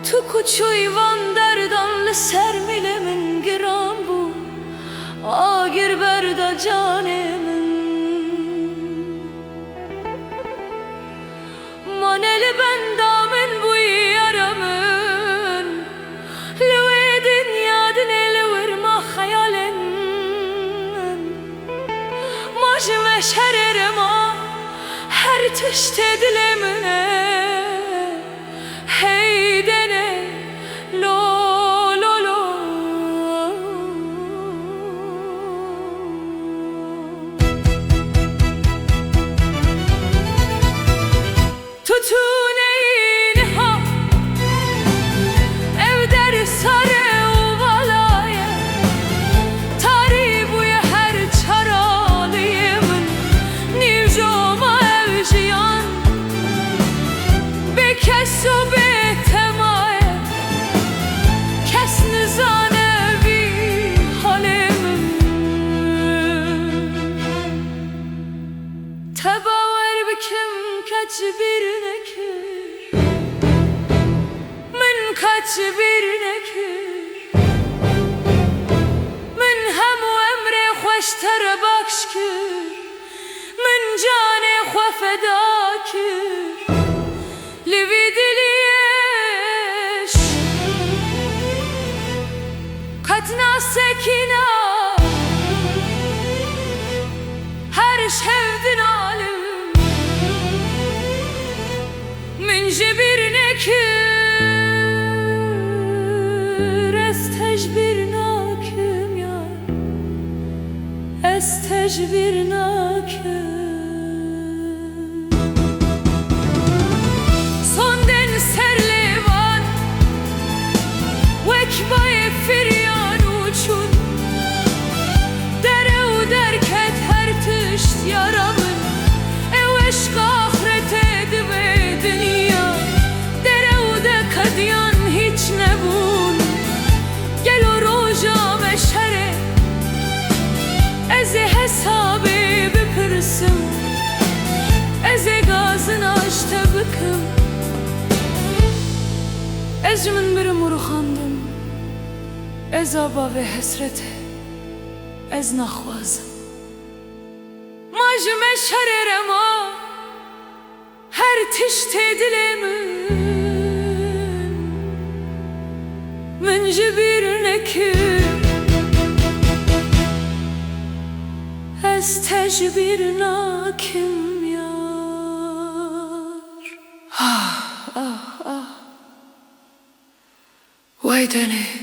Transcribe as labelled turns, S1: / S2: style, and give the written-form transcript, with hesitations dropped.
S1: تو کوچویوان دردان لسرمیله من گرام بو آگر بردا جانم منل بندامن بوی یارمن لوی دنیا دنلور ما خیالن ماجم شرر ما her tişte dilemine hey dene lo lo lo tutun eyni ha evder sarı ovalaya tari buya her çaralıyımın nivcoma evciyan bekesu betemaye kes nizane vi halimim tebaver bikim kaç bir nekir min kaç bir nekir min hemu emre hoşter bakşkir min cane xwe feda kir livî diliyêş qetna sekîna her şevdin alim min ji bir nekir ez tecbir nakim ya ez tecbir nakim Vekbaye firyan uçun dere u derket her tişt yaramın ev eşk ahirete dibe dünya dere u de kadyan hiç nebun gel o roja meşere eze hesabı bipirsim eze gazın açtı bıkım ezmin bir muruhandım ez aba ve hesrete ez naxwazim majme şererema her tişte dilemin min ji bir nekir ez tecbir nakim yar ah ah ah vay dene